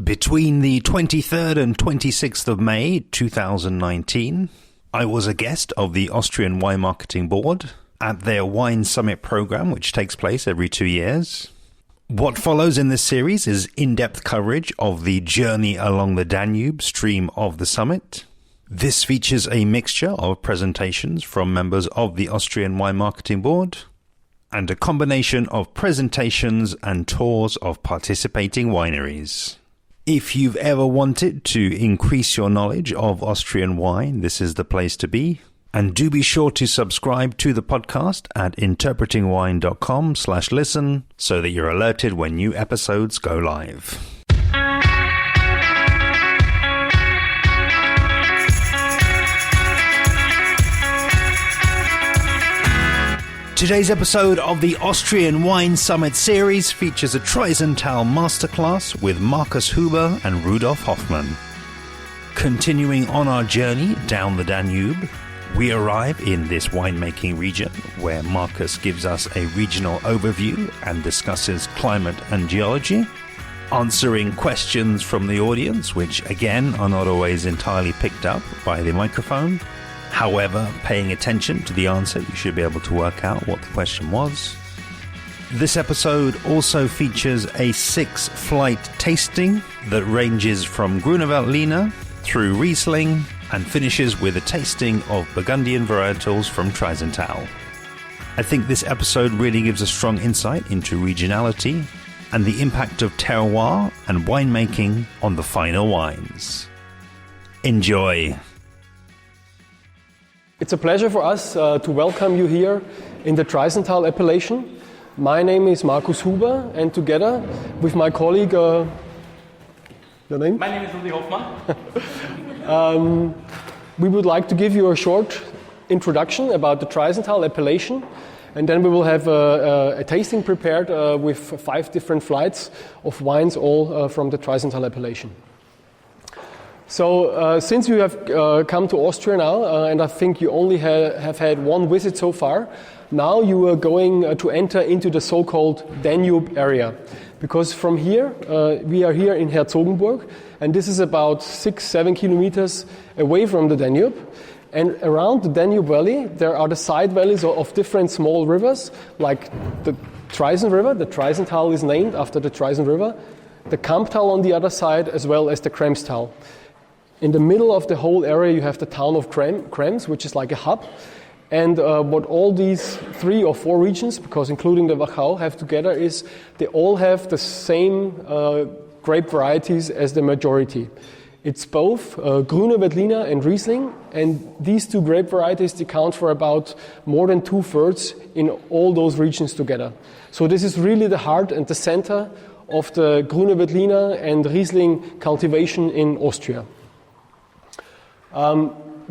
Between the 23rd and 26th of May 2019, I was a guest of the Austrian Wine Marketing Board at their Wine Summit program, which takes place every 2 years. What follows in this series is in-depth coverage of the journey along the Danube stream of the summit. This features a mixture of presentations from members of the Austrian Wine Marketing Board and a combination of presentations and tours of participating wineries. If you've ever wanted to increase your knowledge of Austrian wine, this is the place to be. And do be sure to subscribe to the podcast at interpretingwine.com/listen so that you're alerted when new episodes go live. Today's episode of the Austrian Wine Summit series features a Traisental Masterclass with Markus Huber and Rudolf Hofmann. Continuing on our journey down the Danube, we arrive in this winemaking region where Markus gives us a regional overview and discusses climate and geology, answering questions from the audience, which again are not always entirely picked up by the microphone. However, paying attention to the answer, you should be able to work out what the question was. This episode also features a 6-flight tasting that ranges from Grüner Veltliner through Riesling and finishes with a tasting of Burgundian varietals from Traisental. I think this episode really gives a strong insight into regionality and the impact of terroir and winemaking on the final wines. Enjoy! It's a pleasure for us to welcome you here in the Traisental appellation. My name is Markus Huber, and together with my colleague, your name? My name is Rudolf Hofmann. We would like to give you a short introduction about the Traisental appellation, and then we will have a tasting prepared with 5 different flights of wines, all from the Traisental appellation. So since you have come to Austria now, and I think you only have had one visit so far, now you are going to enter into the so-called Danube area. Because from here, we are here in Herzogenburg, and this is about 6-7 kilometers away from the Danube. And around the Danube Valley, there are the side valleys of different small rivers, like the Traisen River. The Traisental is named after the Traisen River. The Kamptal on the other side, as well as the Kremstal. In the middle of the whole area, you have the town of Krems, which is like a hub. And what all these 3 or 4 regions, because including the Wachau, have together is they all have the same grape varieties as the majority. It's both Grüner Veltliner and Riesling, and these 2 grape varieties account for about more than 2/3 in all those regions together. So this is really the heart and the center of the Grüner Veltliner and Riesling cultivation in Austria.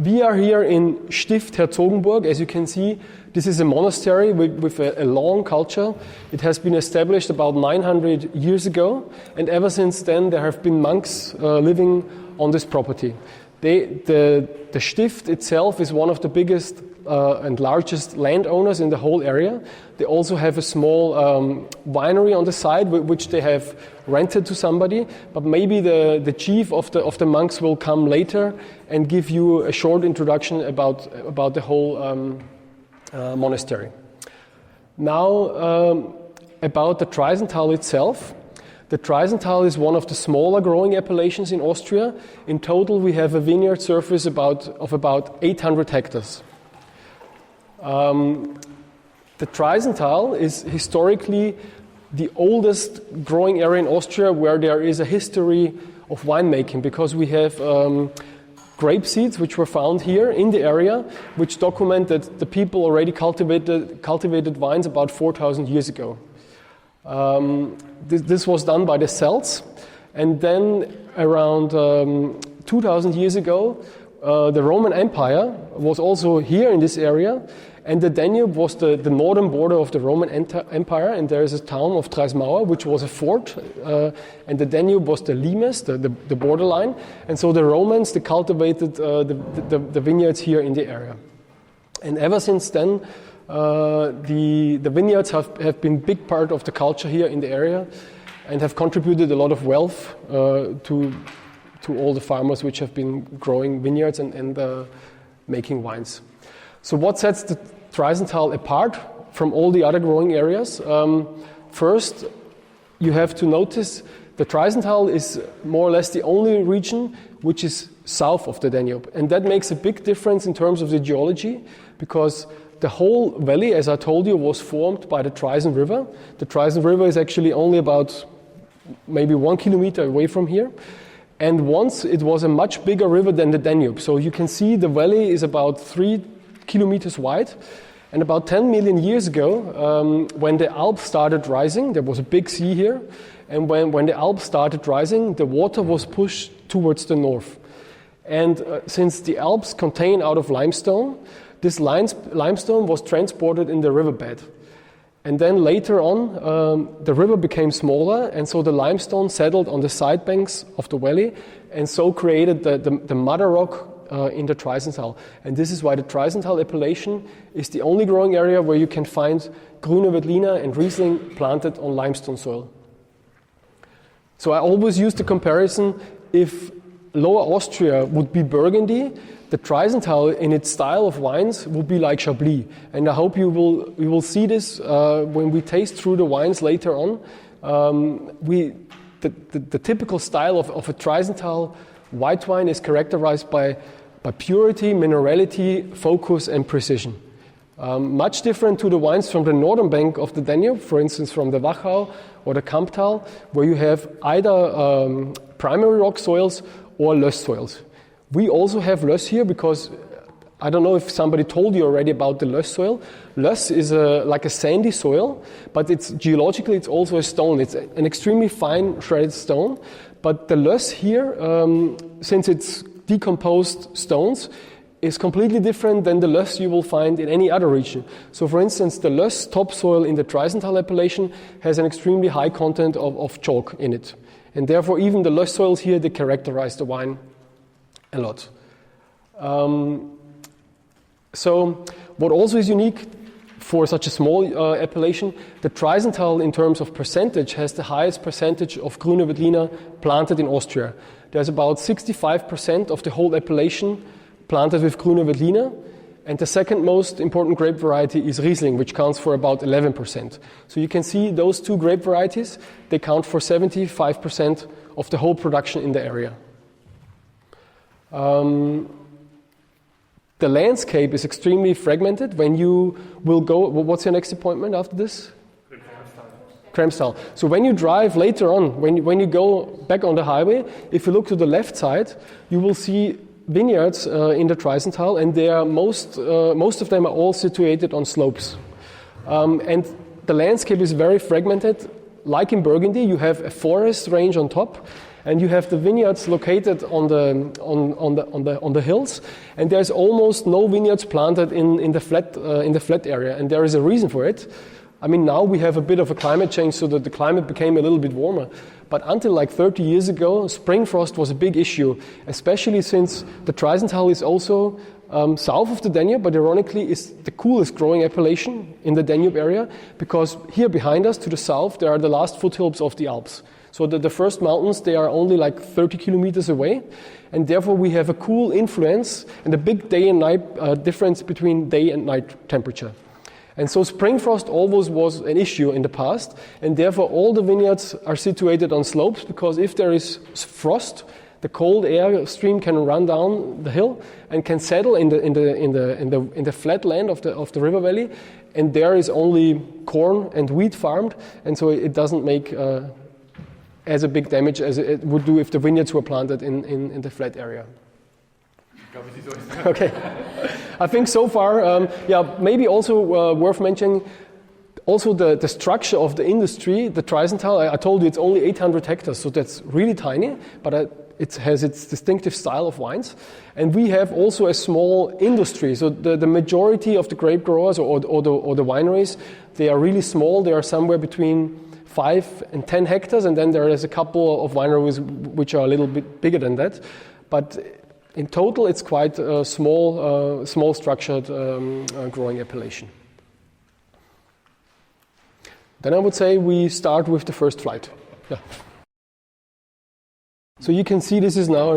We are here in Stift Herzogenburg. As you can see, this is a monastery with a long culture. It has been established about 900 years ago, and ever since then there have been monks living on this property. The Stift itself is one of the biggest and largest landowners in the whole area. They also have a small winery on the side, which they have rented to somebody. But maybe the chief of the monks will come later and give you a short introduction about the whole monastery. Now, about the Traisental itself. The Traisental is one of the smaller growing appellations in Austria. In total, we have a vineyard surface of about 800 hectares. The Traisental is historically the oldest growing area in Austria where there is a history of winemaking, because we have grape seeds which were found here in the area, which document that the people already cultivated wines about 4,000 years ago. This was done by the Celts, and then around 2,000 years ago, the Roman Empire was also here in this area, and the Danube was the northern border of the Roman Empire, and there is a town of Traisental, which was a fort, and the Danube was the limes, the borderline, and so the Romans, they cultivated the vineyards here in the area. And ever since then, the vineyards have been a big part of the culture here in the area. and have contributed a lot of wealth to all the farmers which have been growing vineyards and making wines. So what sets the Traisental apart from all the other growing areas? First, you have to notice the Traisental is more or less the only region which is south of the Danube. And that makes a big difference in terms of the geology, because the whole valley, as I told you, was formed by the Traisen River. The Traisen River is actually only about maybe 1 kilometer away from here. And once it was a much bigger river than the Danube. So you can see the valley is about 3 kilometers wide. And about 10 million years ago, when the Alps started rising, there was a big sea here. And when the Alps started rising, the water was pushed towards the north. And since the Alps contain out of limestone, this limestone was transported in the riverbed. And then later on, the river became smaller, and so the limestone settled on the side banks of the valley, and so created the mother rock in the Traisental. And this is why the Traisental appellation is the only growing area where you can find Grüner Veltliner and Riesling planted on limestone soil. So I always use the comparison, if Lower Austria would be Burgundy, the Traisental in its style of wines would be like Chablis. And I hope you will see this when we taste through the wines later on. The typical style of a Traisental white wine is characterized by purity, minerality, focus, and precision. Much different to the wines from the northern bank of the Danube, for instance from the Wachau or the Kamptal, where you have either primary rock soils or löss soils. We also have löss here because I don't know if somebody told you already about the löss soil. Löss is like a sandy soil, but geologically it's also a stone. It's an extremely fine shredded stone. But the löss here, since it's decomposed stones, is completely different than the löss you will find in any other region. So for instance, the löss topsoil in the Traisental appellation has an extremely high content of chalk in it. And therefore even the löss soils here, they characterize the wine a lot. So what also is unique for such a small appellation, the Traisental in terms of percentage has the highest percentage of Grüner Veltliner planted in Austria. There's about 65% of the whole appellation planted with Grüner Veltliner, and the second most important grape variety is Riesling, which counts for about 11%. So you can see those two grape varieties, they count for 75% of the whole production in the area. The landscape is extremely fragmented. When you will go, what's your next appointment after this? Kremstal. So when you drive later on, when you go back on the highway, if you look to the left side, you will see vineyards in the Traisental, and they are most of them are all situated on slopes. And the landscape is very fragmented. Like in Burgundy, you have a forest range on top, and you have the vineyards located on the hills, and there's almost no vineyards planted in the flat area, and there is a reason for it. I mean, now we have a bit of a climate change, so that the climate became a little bit warmer. But until like 30 years ago, spring frost was a big issue, especially since the Traisental is also south of the Danube, but ironically is the coolest growing appellation in the Danube area, because here behind us to the south, there are the last foothills of the Alps. So the first mountains, they are only like 30 kilometers away, and therefore we have a cool influence and a big day and night difference between day and night temperature. And so spring frost always was an issue in the past, and therefore all the vineyards are situated on slopes, because if there is frost, the cold air stream can run down the hill and can settle in the flat land of the river valley, and there is only corn and wheat farmed, and so it doesn't make as a big damage as it would do if the vineyards were planted in the flat area. Okay, I think so far, maybe also worth mentioning also the structure of the industry. The Traisental, I told you it's only 800 hectares, so that's really tiny, but it has its distinctive style of wines. And we have also a small industry, so the majority of the grape growers or the wineries, they are really small. They are somewhere between 5 and 10 hectares, and then there is a couple of wineries which are a little bit bigger than that. But in total, it's quite a small structured growing appellation. Then I would say we start with the first flight. Yeah. So you can see this is now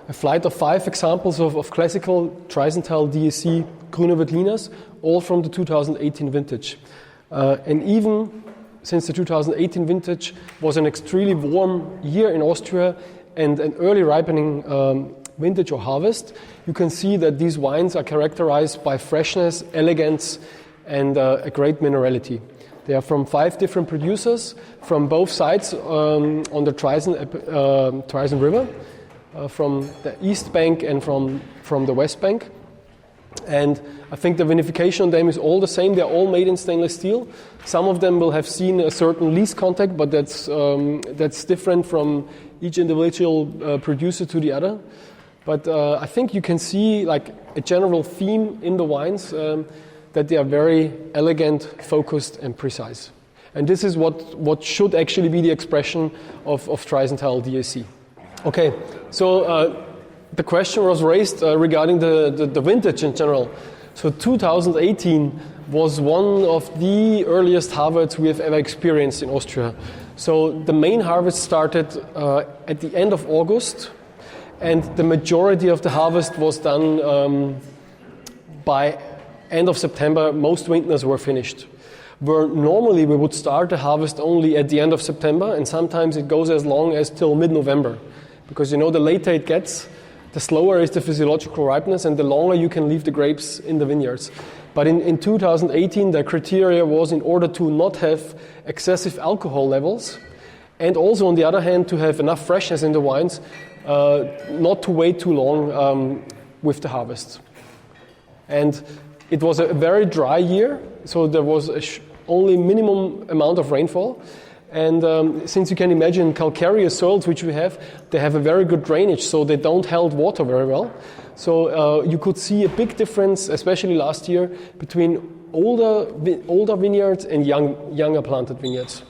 a flight of 5 examples of classical Traisental DAC Grüner Veltliners, all from the 2018 vintage. And even since the 2018 vintage was an extremely warm year in Austria and an early ripening vintage or harvest, you can see that these wines are characterized by freshness, elegance, and a great minerality. They are from 5 different producers from both sides on the Traisen River, from the east bank and from the west bank. And I think the vinification on them is all the same. They're all made in stainless steel. Some of them will have seen a certain least contact, but that's different from each individual producer to the other. But I think you can see like a general theme in the wines, that they are very elegant, focused, and precise. And this is what should actually be the expression of Traisental DAC. Okay, so the question was raised regarding the vintage in general. So 2018 was one of the earliest harvests we have ever experienced in Austria. So the main harvest started at the end of August, and the majority of the harvest was done by end of September. Most vintners were finished. Where normally we would start the harvest only at the end of September, and sometimes it goes as long as till mid-November. Because the later it gets, the slower is the physiological ripeness and the longer you can leave the grapes in the vineyards. But in 2018, the criteria was in order to not have excessive alcohol levels, and also on the other hand to have enough freshness in the wines, not to wait too long with the harvest. And it was a very dry year, so there was only minimum amount of rainfall. And since you can imagine calcareous soils, which we have, they have a very good drainage, so they don't hold water very well. So you could see a big difference, especially last year, between older vineyards and younger planted vineyards.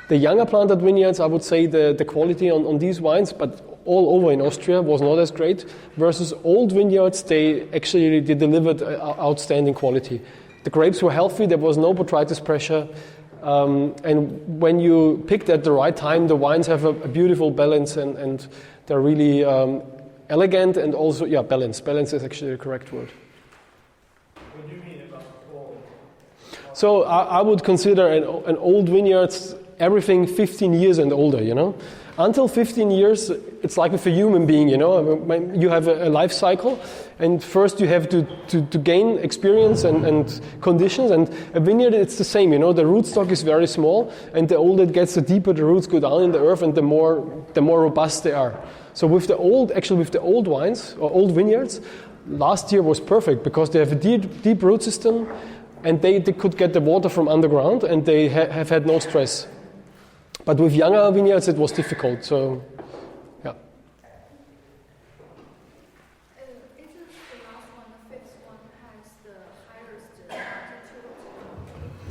The younger planted vineyards, I would say the quality on these wines, but all over in Austria, was not as great, versus old vineyards, they delivered outstanding quality. The grapes were healthy, there was no botrytis pressure, and when you picked at the right time, the wines have a beautiful balance, and they're really elegant, and also, balance. Balance is actually the correct word. What do you mean about old? So I would consider an old vineyard everything 15 years and older, Until 15 years, it's like with a human being, You have a life cycle, and first you have to gain experience and conditions, and a vineyard, it's the same, The rootstock is very small, and the older it gets, the deeper the roots go down in the earth, and the more robust they are. So with the old wines, or old vineyards, last year was perfect, because they have a deep root system, and they could get the water from underground, and they have had no stress. But with younger vineyards, it was difficult. So, yeah. Is this the last one, the fifth one, has the highest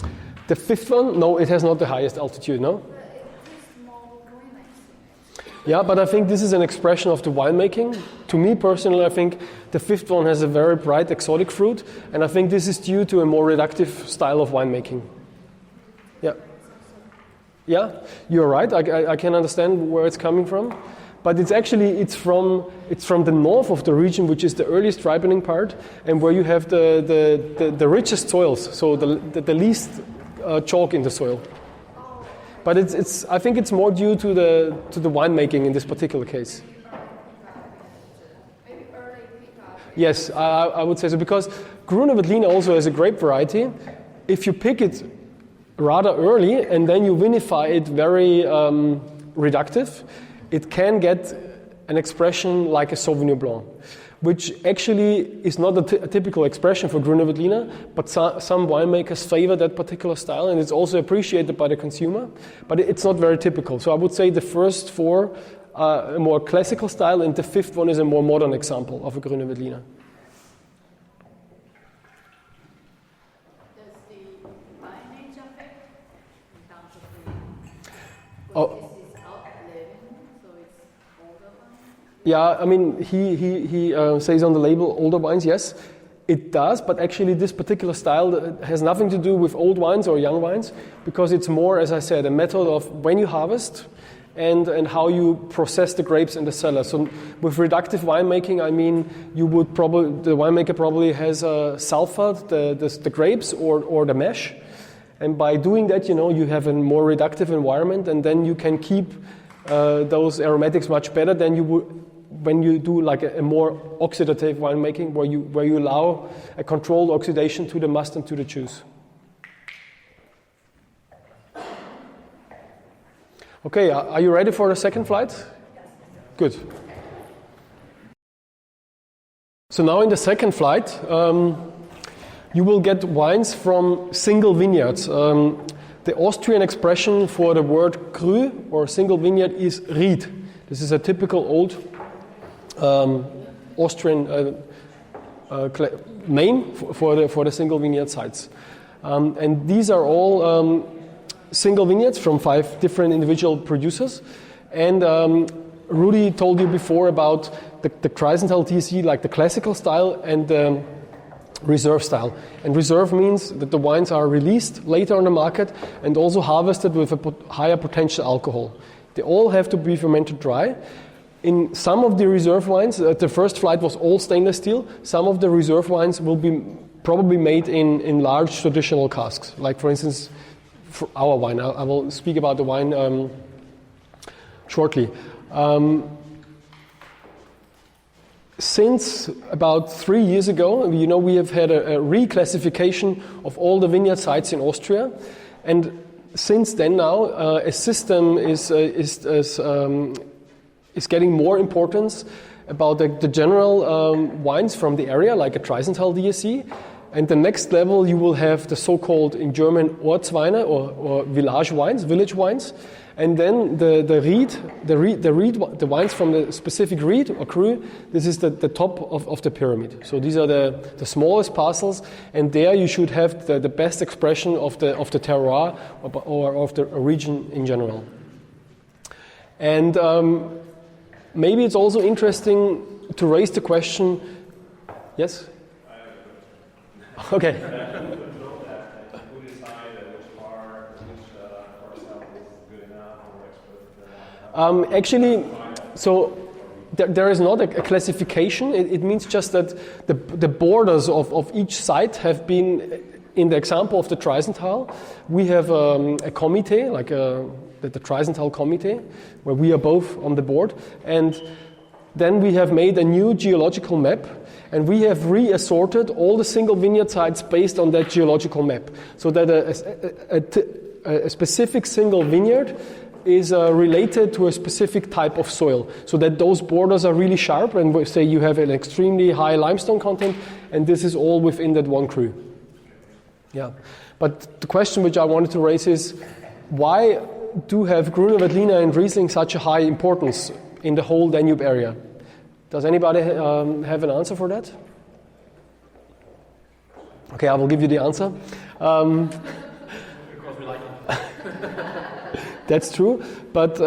altitude? The fifth one, no, it has not the highest altitude, no? But it is more green, I think. Yeah, but I think this is an expression of the winemaking. To me personally, I think the fifth one has a very bright exotic fruit, and I think this is due to a more reductive style of winemaking. Yeah. Yeah, you're right. I can understand where it's coming from, but it's from the north of the region, which is the earliest ripening part, and where you have the richest soils, so the least chalk in the soil. But I think it's more due to the winemaking in this particular case. Maybe early pickup. Yes, I would say so, because Grüner Veltliner also has a grape variety. If you pick it rather early, and then you vinify it very reductive, it can get an expression like a Sauvignon Blanc, which actually is not a typical expression for Grüner Veltliner, but some winemakers favor that particular style, and it's also appreciated by the consumer, but it's not very typical. So I would say the first 4 are a more classical style, and the fifth one is a more modern example of a Grüner Veltliner. Oh. So it's older one? Yeah, I mean, he says on the label older wines, yes. It does, but actually this particular style has nothing to do with old wines or young wines, because it's more, as I said, a method of when you harvest and how you process the grapes in the cellar. So with reductive winemaking, I mean, the winemaker probably has sulfured the grapes or the mash. And by doing that, you have a more reductive environment, and then you can keep those aromatics much better than you would when you do like a more oxidative winemaking, where you allow a controlled oxidation to the must and to the juice. Okay, are you ready for the second flight? Good. So now in the second flight, you will get wines from single vineyards. The Austrian expression for the word cru or single vineyard is Ried. This is a typical old Austrian name for the single vineyard sites. And these are all single vineyards from 5 different individual producers. And Rudi told you before about the Traisental DAC, like the classical style and the reserve style. And reserve means that the wines are released later on the market and also harvested with a higher potential alcohol. They all have to be fermented dry. In some of the reserve wines, the first flight was all stainless steel. Some of the reserve wines will be probably made in large traditional casks. Like for instance, for our wine. I will speak about the wine shortly. Since about 3 years ago, we have had a reclassification of all the vineyard sites in Austria, and since then now a system is getting more importance about the general wines from the area, like a Traisental DAC. And the next level, you will have the so-called, in German, Ortsweine or village wines. And then the wines from the specific Ried or cru, this is the top of the pyramid. So these are the smallest parcels, and there you should have the best expression of the terroir or of the region in general. And maybe it's also interesting to raise the question. Yes? Okay. Actually, so there is not a classification. It means just that the borders of each site have been, in the example of the Traisental, we have a committee, like the Traisental committee, where we are both on the board. And then we have made a new geological map, and we have reassorted all the single vineyard sites based on that geological map, so that a specific single vineyard is related to a specific type of soil, so that those borders are really sharp, and we say you have an extremely high limestone content, and this is all within that one cru. Yeah, but the question which I wanted to raise is, why do have Grüner Veltliner and Riesling such a high importance in the whole Danube area? Does anybody have an answer for that? Okay, I will give you the answer. Because we like it. That's true, but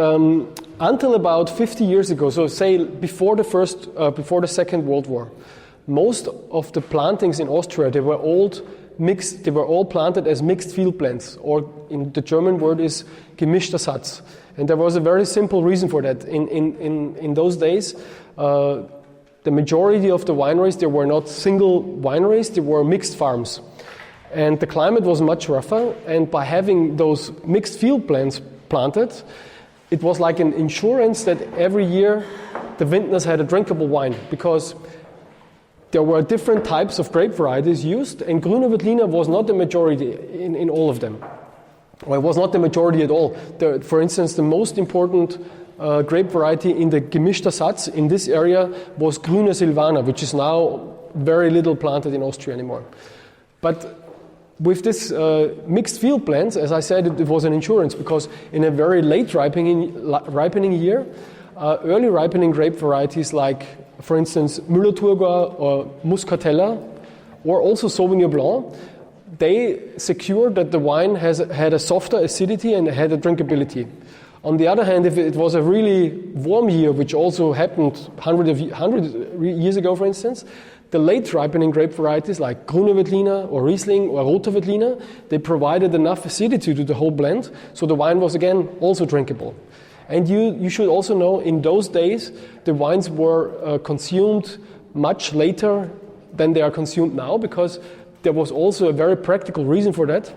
until about 50 years ago, so say before the Second World War, most of the plantings in Austria, they were all planted as mixed field plants, or in the German word is gemischter Satz. And there was a very simple reason for that. In those days, the majority of the wineries, they were not single wineries, they were mixed farms. And the climate was much rougher, and by having those mixed field plants planted, it was like an insurance that every year the vintners had a drinkable wine, because there were different types of grape varieties used, and Grüner Veltliner was not the majority in all of them. Well, it was not the majority at all. For instance, the most important grape variety in the gemischter Satz in this area was Grüner Silvaner, which is now very little planted in Austria anymore. But with this mixed field plants, as I said, it was an insurance, because in a very late ripening year, early ripening grape varieties like, for instance, Müller-Thurgau or Muscatella, or also Sauvignon Blanc, they secured that the wine had a softer acidity and had a drinkability. On the other hand, if it was a really warm year, which also happened 100 years ago, for instance, The late ripening grape varieties like Grüner Veltliner or Riesling or Roter Veltliner, they provided enough acidity to the whole blend, so the wine was again also drinkable. And you should also know, in those days, the wines were consumed much later than they are consumed now, because there was also a very practical reason for that.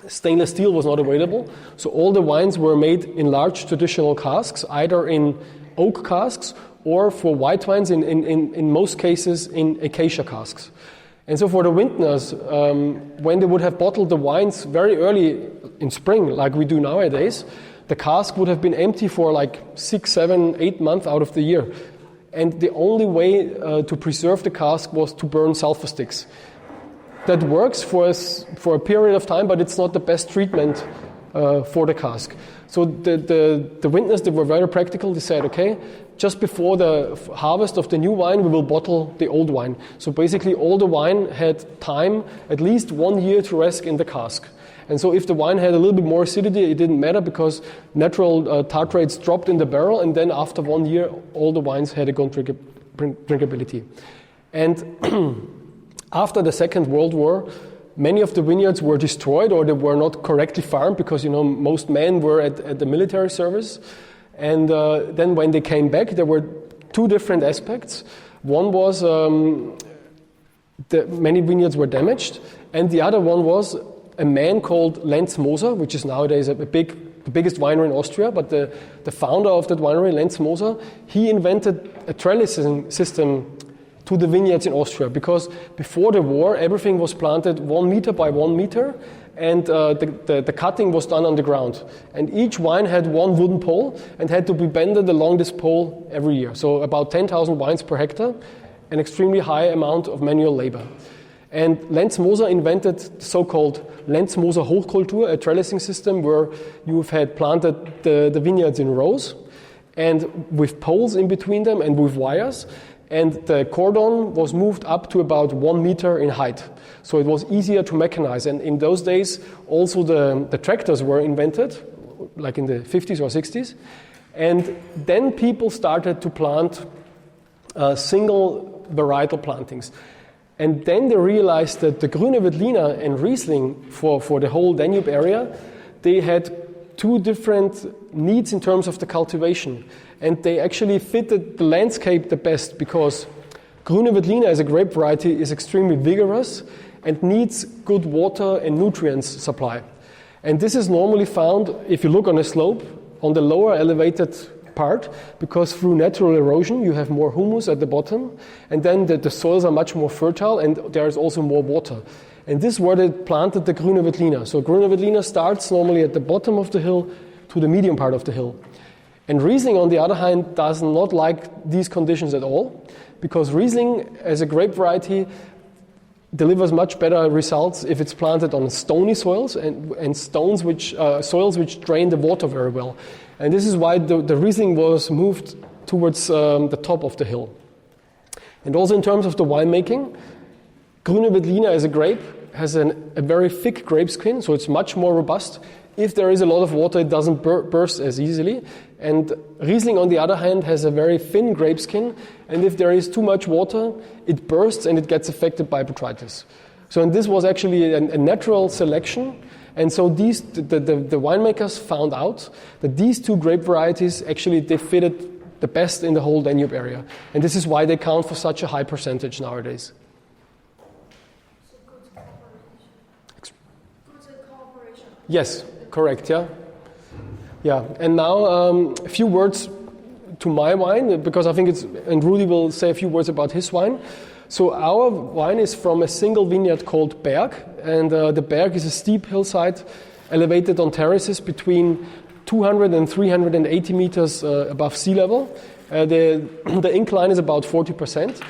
Stainless steel was not available, so all the wines were made in large traditional casks, either in oak casks or for white wines, in most cases, in acacia casks. And so for the vintners, when they would have bottled the wines very early in spring, like we do nowadays, the cask would have been empty for like 6, 7, 8 months out of the year. And the only way to preserve the cask was to burn sulfur sticks. That works for a period of time, but it's not the best treatment for the cask. So the vintners, they were very practical. They said, okay, just before the harvest of the new wine, we will bottle the old wine. So basically all the wine had time, at least 1 year, to rest in the cask. And so if the wine had a little bit more acidity, it didn't matter, because natural tartrates dropped in the barrel, and then after 1 year, all the wines had a good drinkability. And after the Second World War, many of the vineyards were destroyed, or they were not correctly farmed, because most men were at the military service. And then when they came back, there were two different aspects. One was many vineyards were damaged, and the other one was a man called Lenz Moser, which is nowadays the biggest winery in Austria, but the founder of that winery, Lenz Moser, he invented a trellising system to the vineyards in Austria, because before the war, everything was planted 1 meter by 1 meter, and the cutting was done on the ground. And each vine had one wooden pole and had to be bended along this pole every year. So about 10,000 vines per hectare, an extremely high amount of manual labor. And Lenz Moser invented the so-called Lenz Moser Hochkultur, a trellising system where you've had planted the vineyards in rows and with poles in between them and with wires. And the cordon was moved up to about 1 meter in height. So it was easier to mechanize. And in those days, also the tractors were invented, like in the 50s or 60s. And then people started to plant single varietal plantings. And then they realized that the Grüner Veltliner and Riesling for the whole Danube area, they had two different needs in terms of the cultivation. And they actually fitted the landscape the best, because Grüner Veltliner as a grape variety is extremely vigorous and needs good water and nutrients supply. And this is normally found, if you look on a slope, on the lower elevated part, because through natural erosion you have more humus at the bottom, and then the soils are much more fertile, and there is also more water. And this is where they planted the Grüner Veltliner. So Grüner Veltliner starts normally at the bottom of the hill to the medium part of the hill. And Riesling, on the other hand, does not like these conditions at all, because Riesling, as a grape variety, delivers much better results if it's planted on stony soils and soils which drain the water very well. And this is why the Riesling was moved towards the top of the hill. And also in terms of the winemaking, Grüner Veltliner as a grape has a very thick grape skin, so it's much more robust. If there is a lot of water, it doesn't burst as easily. And Riesling, on the other hand, has a very thin grape skin, and if there is too much water, it bursts and it gets affected by botrytis. So and this was actually a natural selection. And so the winemakers found out that these two grape varieties actually they fitted the best in the whole Danube area. And this is why they count for such a high percentage nowadays. Yes, correct, yeah. Yeah, and now a few words to my wine, because I think and Rudy will say a few words about his wine. So our wine is from a single vineyard called Berg, and the Berg is a steep hillside elevated on terraces between 200 and 380 meters above sea level. The incline is about 40%.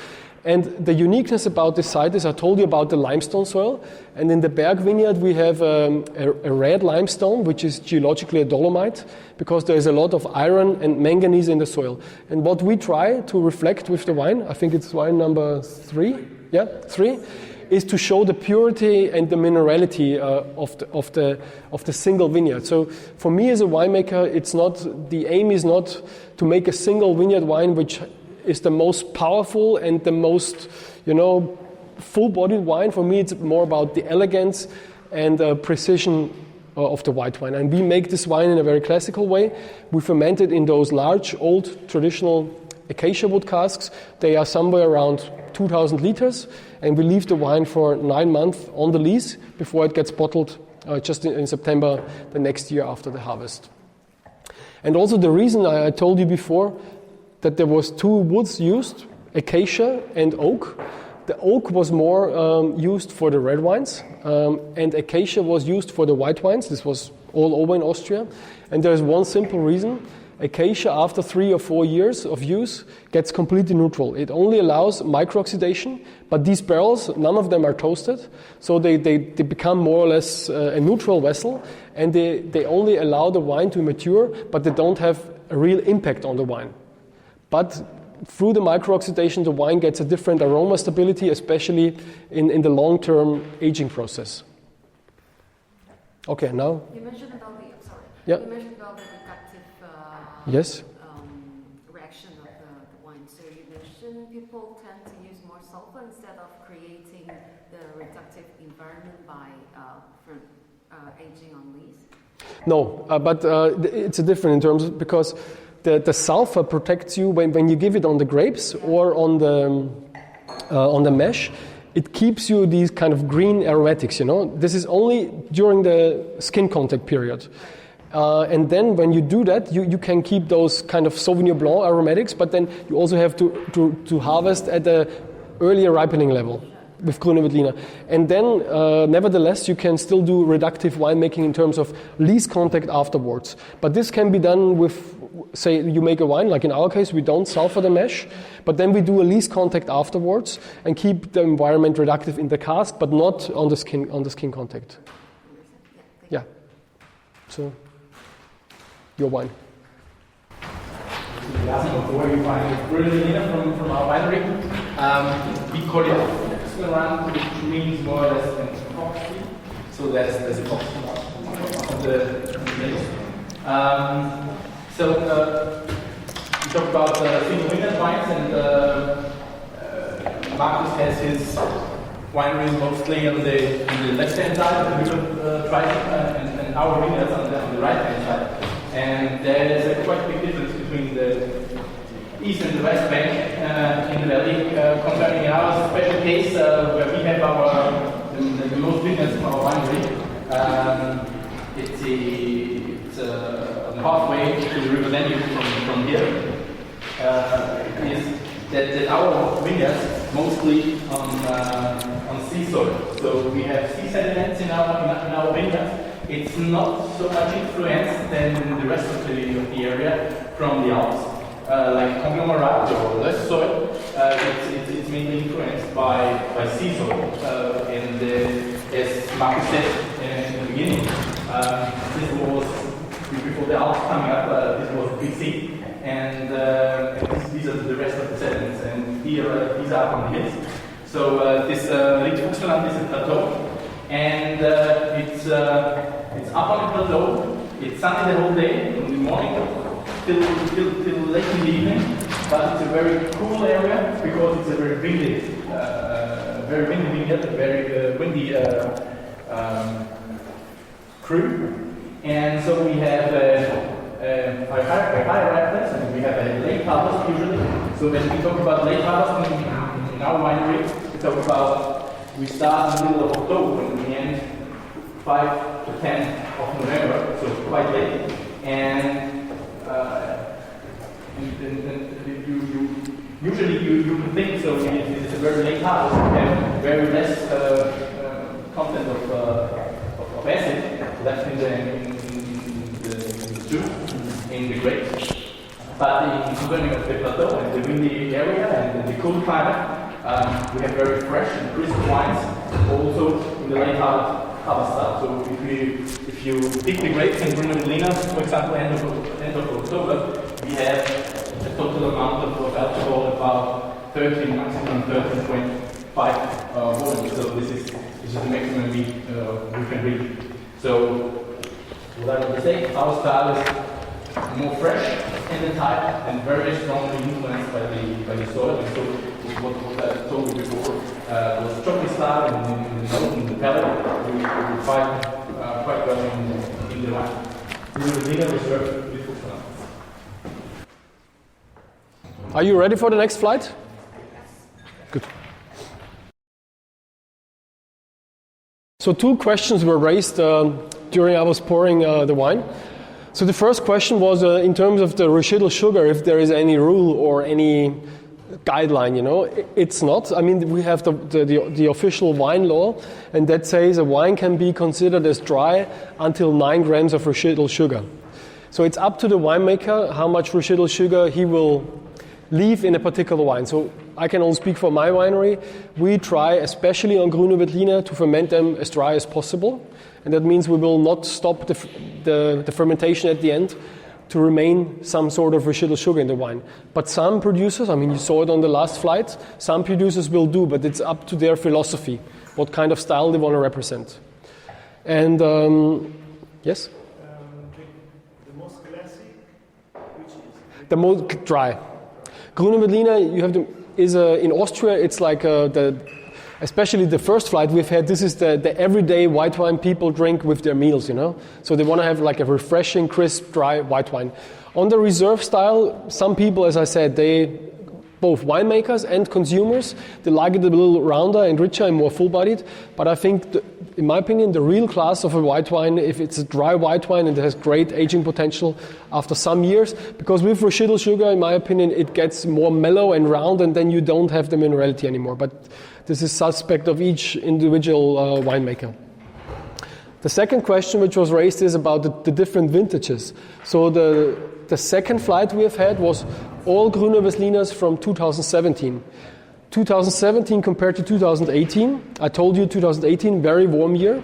And the uniqueness about this site is I told you about the limestone soil. And in the Berg vineyard we have a red limestone, which is geologically a dolomite, because there is a lot of iron and manganese in the soil. And what we try to reflect with the wine, I think it's wine number 3, is to show the purity and the minerality of the single vineyard. So for me as a winemaker, the aim is not to make a single vineyard wine which is the most powerful and the most, full-bodied wine. For me, it's more about the elegance and precision of the white wine. And we make this wine in a very classical way. We ferment it in those large, old, traditional acacia wood casks. They are somewhere around 2,000 liters, and we leave the wine for 9 months on the lees before it gets bottled just in September the next year after the harvest. And also the reason I told you before that there was 2 woods used, acacia and oak. The oak was more used for the red wines, and acacia was used for the white wines. This was all over in Austria. And there's one simple reason. Acacia, after 3 or 4 years of use, gets completely neutral. It only allows micro-oxidation, but these barrels, none of them are toasted, so they become more or less a neutral vessel, and they only allow the wine to mature, but they don't have a real impact on the wine. But through the micro-oxidation, the wine gets a different aroma stability, especially in the long-term aging process. Okay, now? You mentioned about the, Yeah. You mentioned about the reductive Yes. reaction of the wine. So you mentioned people tend to use more sulfur instead of creating the reductive environment by aging on lees? No, but it's a different in terms of, because the sulfur protects you when you give it on the grapes or on the mesh. It keeps you these kind of green aromatics, This is only during the skin contact period. And then when you do that, you can keep those kind of Sauvignon Blanc aromatics, but then you also have to harvest at the earlier ripening level with Grüner Veltliner. And then, nevertheless, you can still do reductive winemaking in terms of lees contact afterwards. But this can be done with, say, you make a wine, like in our case, we don't sulfur the mesh, but then we do a lees contact afterwards and keep the environment reductive in the cask, but not on the skin contact. Yeah. So, your wine. You asked before you find Grüner Veltliner from our winery. We call it Fuchsenrand, which means more or less an epoxy. So there's a epoxy on the label. So we talked about single vineyard wines, and Markus has his winery mostly on the left-hand side of the Traisental, and our vineyards on the right-hand side. And there is a quite big difference between the east and the west bank in the valley. Concerning our special case, where we have the most vineyards from our winery, it's on the pathway to the River Danube from here. Is that our vineyards mostly on sea soil. So we have sea sediments in our vineyards. It's not so much influenced than the rest of the area from the Alps, like conglomerate or less soil. It's mainly influenced by sea soil. And as Markus said in the beginning, this was before the Alps coming up. This was big sea, and these are the rest of the sediments. And here these are on the hills. So this Ried Fuchsenrand is a plateau. And it's up on the plateau. It's sunny the whole day, from the morning till late in the evening. But it's a very cool area because it's a very windy vineyard, a very windy crew. And so we have a high ripeness, and we have a late harvest usually. So when we talk about late harvest in our winery, we talk about. We start in the middle of October and we end 5 to 10 of November, so quite late. And usually you can think so. It's a very late harvest. We have very less content of acid left in the juice, in the grapes. But in concerning of the plateau and the windy area and the cool climate. We have very fresh and crisp wines, also in the late harvest start. So if you pick the grapes in Grüner Veltliner, for example, end of October, we have a total amount of alcohol about 13, maximum 13.5 volume. So this is the maximum we can reach. So what I would say, our style is more fresh in the type and very strongly influenced by the the soil. And so what I told you before was chocolate style in the palate. We find quite well in the wine. Grüner Veltliner Reserve with Fuchsenrand. Are you ready for the next flight? Good. So 2 questions were raised during I was pouring the wine. So the first question was in terms of the residual sugar, if there is any rule or any guideline, you know. It's not. I mean, we have the official wine law, and that says a wine can be considered as dry until 9 grams of residual sugar. So it's up to the winemaker how much residual sugar he will leave in a particular wine. So I can only speak for my winery. We try, especially on Grüner Veltliner, to ferment them as dry as possible. And that means we will not stop the fermentation at the end to remain some sort of residual sugar in the wine. But some producers, I mean, you saw it on the last flight, some producers will do, but it's up to their philosophy, what kind of style they want to represent. And, yes? The most classic, which is? The most dry. Grüner Veltliner, you have in Austria, it's like especially the first flight we've had, this is the everyday white wine people drink with their meals, you know. So they want to have like a refreshing, crisp, dry white wine. On the reserve style, some people, as I said, both winemakers and consumers, they like it a little rounder and richer and more full-bodied. But I think, in my opinion, the real class of a white wine, if it's a dry white wine and it has great aging potential after some years, because with residual sugar, in my opinion, it gets more mellow and round, and then you don't have the minerality anymore. But this is suspect of each individual winemaker. The second question which was raised is about the different vintages. So the second flight we have had was all Grüner Veltliners from 2017. 2017 compared to 2018, I told you 2018, very warm year.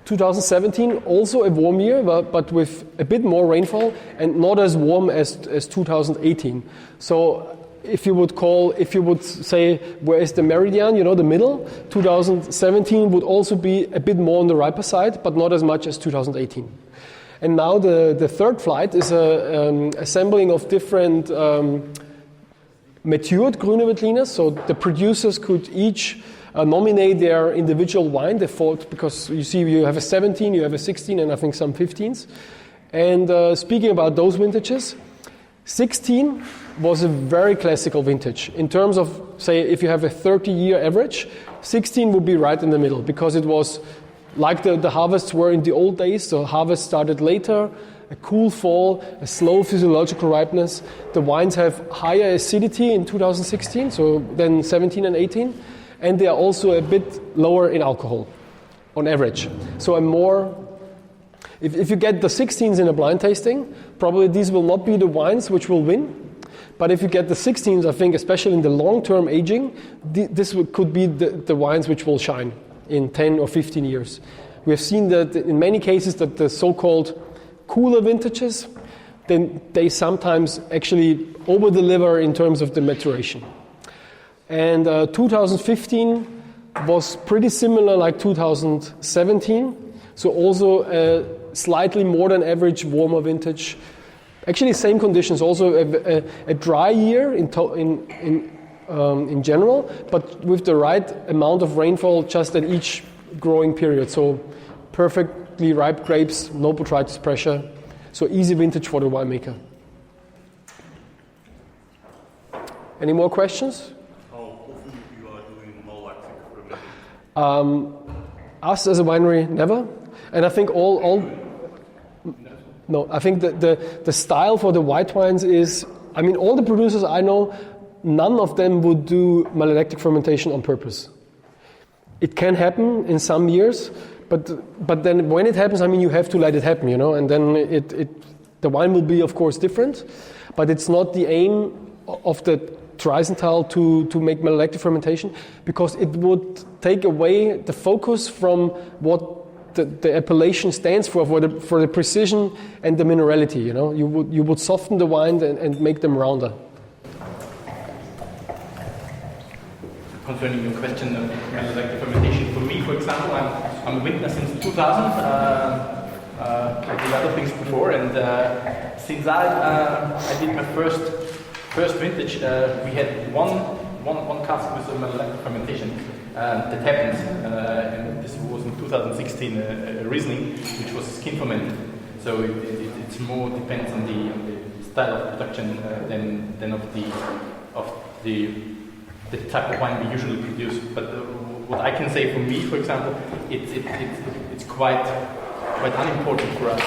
2017, also a warm year, but with a bit more rainfall and not as warm as 2018. So if you would say, where is the meridian, you know, the middle, 2017 would also be a bit more on the riper side, but not as much as 2018. And now the third flight is an assembling of different matured Grüner Veltliners. So the producers could each nominate their individual wine. They thought, because you see, you have a 17, you have a 16, and I think some 15s. And speaking about those vintages, 16 was a very classical vintage. In terms of, say, if you have a 30-year average, 16 would be right in the middle, because it was like the harvests were in the old days. So harvest started later, a cool fall, a slow physiological ripeness. The wines have higher acidity in 2016, so than 17 and 18, and they are also a bit lower in alcohol on average. So a more, if you get the 16s in a blind tasting, probably these will not be the wines which will win. But if you get the 16s, I think, especially in the long-term aging, this could be the wines which will shine in 10 or 15 years. We have seen that in many cases that the so-called cooler vintages, then they sometimes actually over-deliver in terms of the maturation. And 2015 was pretty similar like 2017, so also a slightly more than average warmer vintage. Actually, same conditions, also a dry year in general, but with the right amount of rainfall just at each growing period. So perfectly ripe grapes, no botrytis pressure, so easy vintage for the winemaker. Any more questions? How often you are doing malolactic fermenting? Us as a winery, never. And I think I think the style for the white wines is, I mean, all the producers I know, none of them would do malolactic fermentation on purpose. It can happen in some years, but then when it happens, I mean, you have to let it happen, you know, and then the wine will be, of course, different, but it's not the aim of the Traisental to make malolactic fermentation, because it would take away the focus from what the appellation stands for the precision and the minerality. You know, you would soften the wine and make them rounder. Concerning your question of malolactic fermentation, for me, for example, I'm a vintner since 2000. I did other things before, and since I did my first first vintage, we had one cask with a malolactic fermentation that happened, and this was in 2016 a Riesling, which was skin fermented. So it's more depends on the style of production than of the type of wine we usually produce. But what I can say for me, for example, it's quite unimportant for us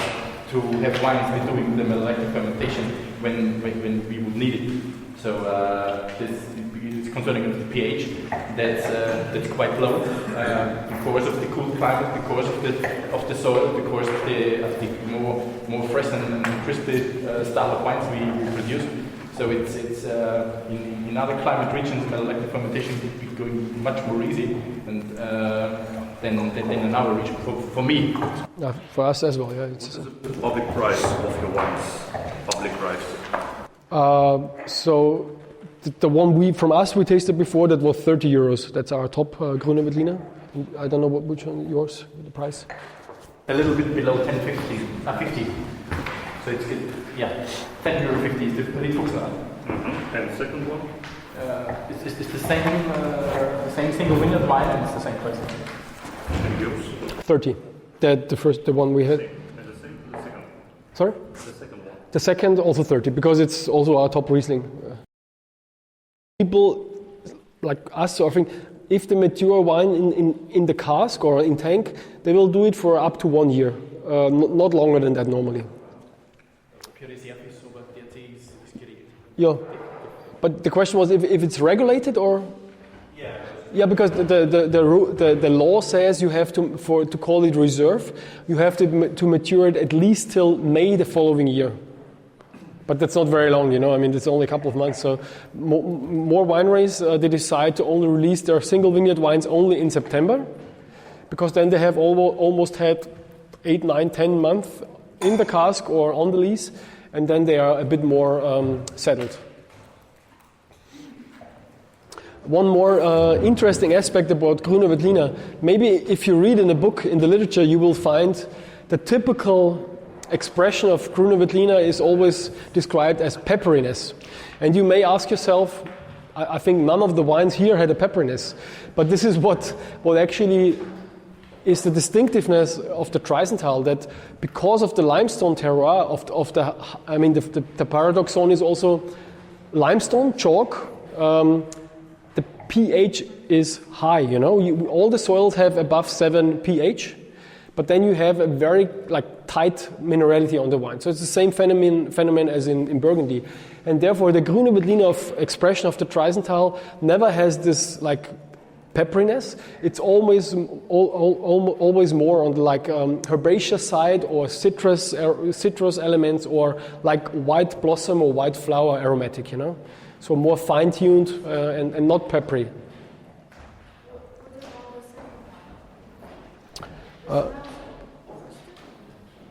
to have wines with doing the malolactic fermentation when we would need it. So this is concerning the pH. That's quite low because of the cool climate, because of the soil, because of the more fresh and crispy style of wines we produce. So it's in other climate regions, malolactic fermentation would be going much more easy and than in our region. For me, yeah, for us as well. Yeah, it's the public price of your wines. Public price. So the one we tasted before, that was 30 euros. That's our top Grüner Veltliner. I don't know which one yours, the price. A little bit below 50. So it's good. Yeah, 10 euro 50 is the Fuchsenrand. And the second one? It's the same single vineyard wine, and it's the same price. And yours? 30. The one we had. And the second? Sorry? The second one. The second also 30, because it's also our top Riesling. People like us, I think, if they mature wine in the cask or in tank, they will do it for up to 1 year, not longer than that normally. Yeah, but the question was if it's regulated or. Yeah, because the law says you have to call it reserve, you have to mature it at least till May the following year. But that's not very long, I mean, it's only a couple of months. So more wineries, they decide to only release their single vineyard wines only in September, because then they have almost had 8, 9, 10 months in the cask or on the lease, and then they are a bit more settled. One more interesting aspect about Grüner Veltliner, maybe if you read in a book, in the literature, you will find the typical expression of Grüner Veltliner is always described as pepperiness. And you may ask yourself, I think none of the wines here had a pepperiness, but this is what actually is the distinctiveness of the Traisental, that because of the limestone terroir the paradox zone is also limestone, chalk, the pH is high, all the soils have above 7 pH, but then you have a very tight minerality on the wine. So it's the same phenomenon as in Burgundy. And therefore the Grüner Veltliner expression of the Traisental never has this pepperiness. It's always more on the herbaceous side or citrus elements, or white blossom or white flower aromatic, So more fine-tuned and not peppery.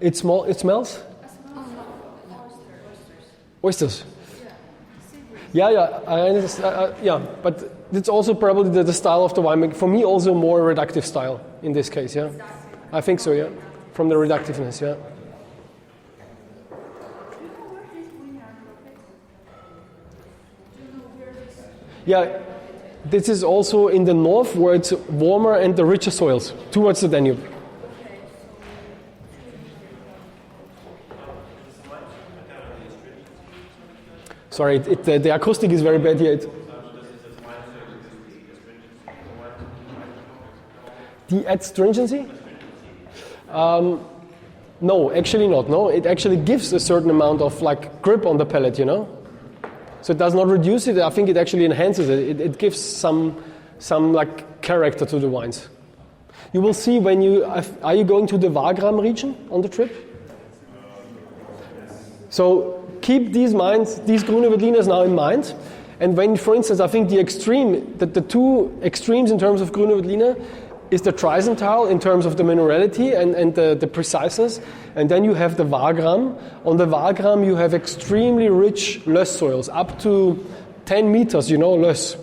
It smells? Oysters. Yeah, I understand. But it's also probably the style of the winemaking. For me, also more reductive style in this case. Yeah, I think so. Yeah, from the reductiveness. Yeah. Yeah, this is also in the north where it's warmer and the richer soils towards the Danube. Sorry, the acoustic is very bad here. The astringency? No, actually not. No, it actually gives a certain amount of grip on the palate, So it does not reduce it. I think it actually enhances it. It gives some character to the wines. You will see when are you going to the Wagram region on the trip? So keep these Grüner Veltliners now in mind. And when, for instance, I think the two extremes in terms of Grüner Veltliner is the Traisental in terms of the minerality and the preciseness. And then you have the Wagram. On the Wagram, you have extremely rich löss soils, up to 10 meters, löss.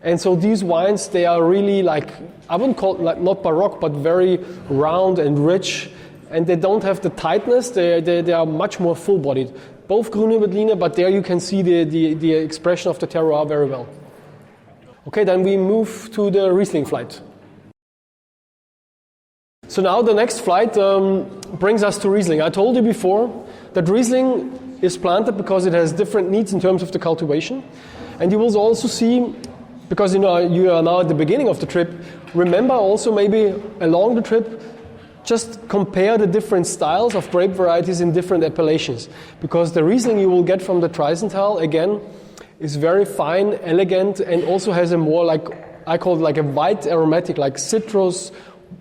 And so these wines, they are really I wouldn't call it not baroque, but very round and rich. And they don't have the tightness. They are much more full-bodied. both Grüner Veltliner, but there you can see the expression of the terroir very well. Okay, then we move to the Riesling flight. So now the next flight brings us to Riesling. I told you before that Riesling is planted because it has different needs in terms of the cultivation. And you will also see, because you are now at the beginning of the trip, remember also maybe along the trip, just compare the different styles of grape varieties in different appellations. Because the Riesling you will get from the Traisental, again, is very fine, elegant, and also has a more like, I call it like a white aromatic, like citrus,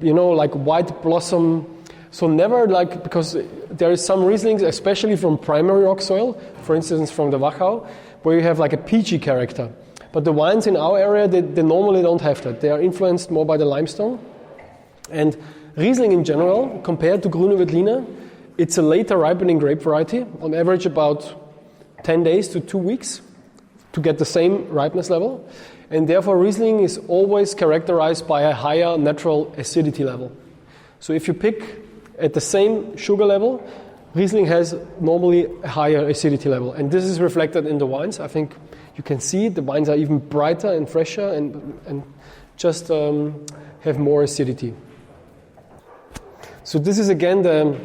like white blossom. So never like, because there is some Rieslings, especially from primary rock soil, for instance from the Wachau, where you have like a peachy character. But the wines in our area, they normally don't have that. They are influenced more by the limestone. And Riesling in general, compared to Grüner Veltliner, it's a later ripening grape variety, on average about 10 days to 2 weeks to get the same ripeness level. And therefore Riesling is always characterized by a higher natural acidity level. So if you pick at the same sugar level, Riesling has normally a higher acidity level. And this is reflected in the wines. I think you can see the wines are even brighter and fresher and just have more acidity. So this is again the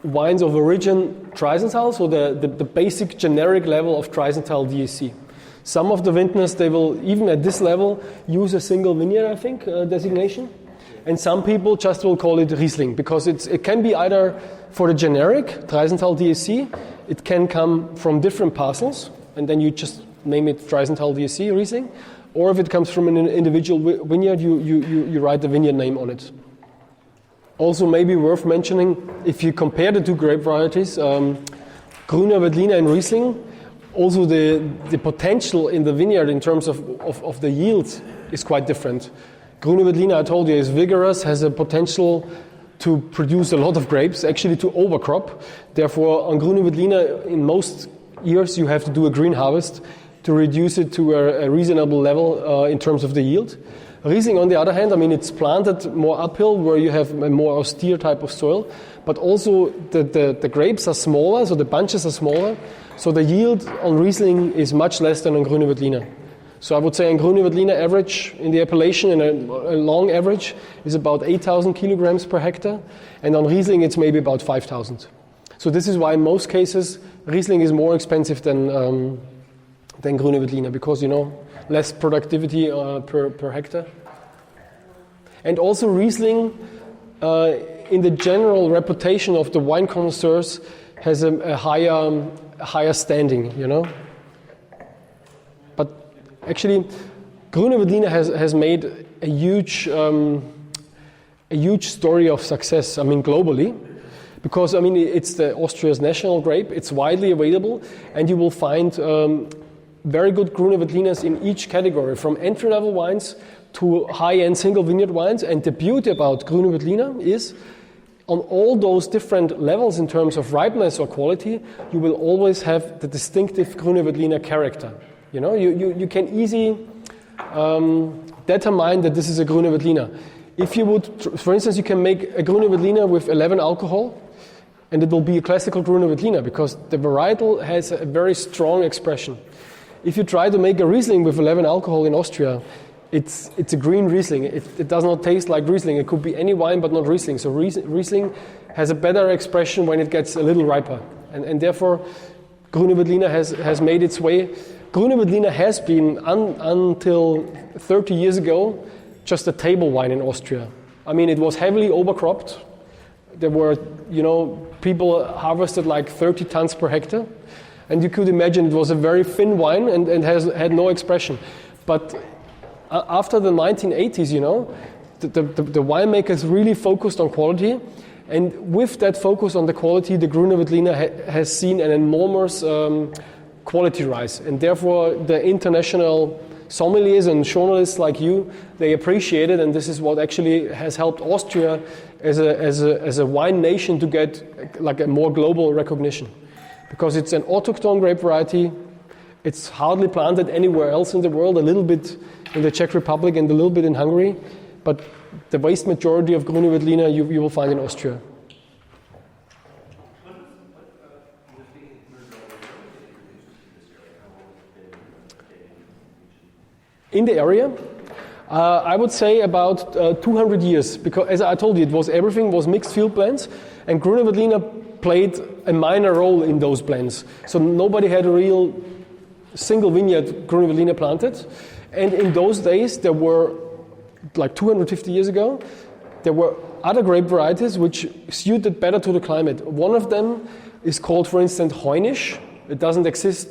wines of origin Traisental, so the basic generic level of Traisental DAC. Some of the vintners, they will, even at this level, use a single vineyard, I think, designation. And some people just will call it Riesling, because it can be either for the generic Traisental DAC, it can come from different parcels, and then you just name it Traisental DAC Riesling, or if it comes from an individual vineyard, you write the vineyard name on it. Also maybe worth mentioning, if you compare the two grape varieties, Grüner Veltliner and Riesling, also the potential in the vineyard in terms of the yield is quite different. Grüner Veltliner, I told you, is vigorous, has a potential to produce a lot of grapes, actually to overcrop. Therefore, on Grüner Veltliner, in most years, you have to do a green harvest to reduce it to a reasonable level in terms of the yield. Riesling, on the other hand, I mean, it's planted more uphill where you have a more austere type of soil, but also the grapes are smaller, so the bunches are smaller, so the yield on Riesling is much less than on Grüner Veltliner. So I would say on Grüner Veltliner average in the appellation, and a long average, is about 8,000 kilograms per hectare, and on Riesling it's maybe about 5,000. So this is why in most cases Riesling is more expensive than Grüner Veltliner, because less productivity per hectare. And also Riesling, in the general reputation of the wine connoisseurs, has a higher standing, But actually, Grüner Veltliner has made a huge story of success, globally. Because, it's the Austria's national grape, it's widely available, and you will find very good Grüner Veltliners in each category, from entry-level wines to high-end single vineyard wines. And the beauty about Grüner Veltliner is, on all those different levels in terms of ripeness or quality, you will always have the distinctive Grüner Veltliner character. You can easily determine that this is a Grüner Veltliner. If you would, for instance, you can make a Grüner Veltliner with 11 alcohol, and it will be a classical Grüner Veltliner because the varietal has a very strong expression. If you try to make a Riesling with 11 alcohol in Austria, it's a green Riesling. It does not taste like Riesling. It could be any wine but not Riesling. So Riesling has a better expression when it gets a little riper. And therefore, Grüner Veltliner has made its way. Grüner Veltliner has been, until 30 years ago, just a table wine in Austria. It was heavily overcropped. There were, people harvested like 30 tons per hectare. And you could imagine it was a very thin wine and had no expression. But after the 1980s, the winemakers really focused on quality. And with that focus on the quality, the Grüner Veltliner has seen an enormous quality rise. And therefore, the international sommeliers and journalists like you, they appreciate it. And this is what actually has helped Austria as a wine nation to get like a more global recognition. Because it's an autochthone grape variety, it's hardly planted anywhere else in the world, a little bit in the Czech Republic and a little bit in Hungary, but the vast majority of Grüner Veltliner you will find in Austria. in the area. I would say about 200 years, because as I told you, everything was mixed field blends, and Grüner Veltliner played a minor role in those blends. So nobody had a real single vineyard Grüner Veltliner planted. And in those days, there were, like 250 years ago, there were other grape varieties which suited better to the climate. One of them is called, for instance, Heunisch. It doesn't exist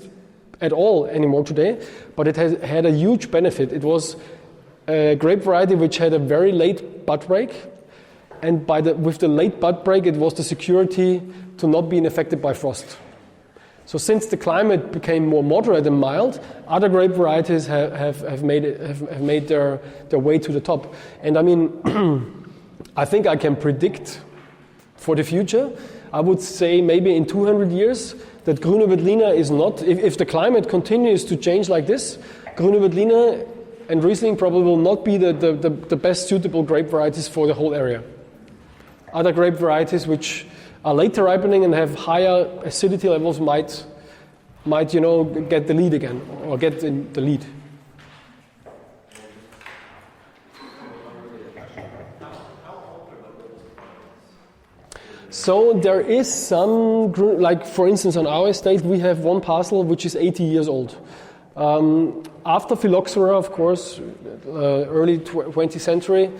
at all anymore today, but it had a huge benefit. It was a grape variety which had a very late bud break, and with the late bud break, it was the security to not being affected by frost. So since the climate became more moderate and mild, other grape varieties have made their way to the top. And I mean, I think I can predict for the future. I would say maybe in 200 years that Grüner Veltliner is not, if the climate continues to change like this, Grüner Veltliner and Riesling probably will not be the best suitable grape varieties for the whole area. Other grape varieties which are later ripening and have higher acidity levels might get the lead again, or get in the lead. So there is some, like for instance on our estate we have one parcel which is 80 years old. After phylloxera, of course, early 20th century,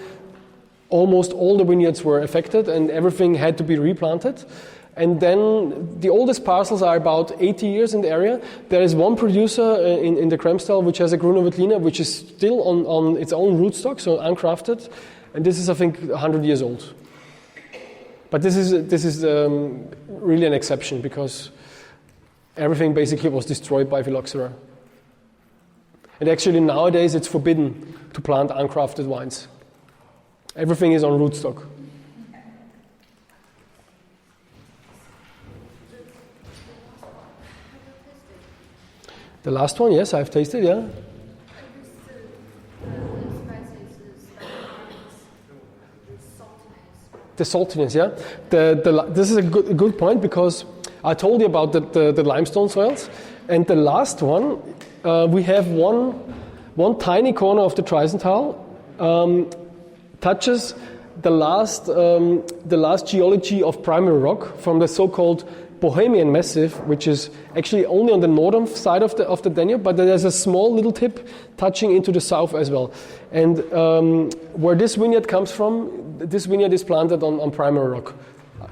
almost all the vineyards were affected and everything had to be replanted. And then the oldest parcels are about 80 years in the area. There is one producer in the Kremstal which has a Grüner Veltliner which is still on its own rootstock, so uncrafted. And this is, I think, 100 years old. But this is really an exception because everything basically was destroyed by phylloxera. And actually nowadays it's forbidden to plant uncrafted wines. Everything is on rootstock. The last one, yes, I've tasted, yeah. The saltiness, yeah. This is a good point because I told you about the limestone soils, and the last one we have one tiny corner of the Traisental touches the last geology of primary rock from the so-called Bohemian Massif, which is actually only on the northern side of the Danube, but there's a small little tip touching into the south as well. And where this vineyard comes from, this vineyard is planted on primary rock.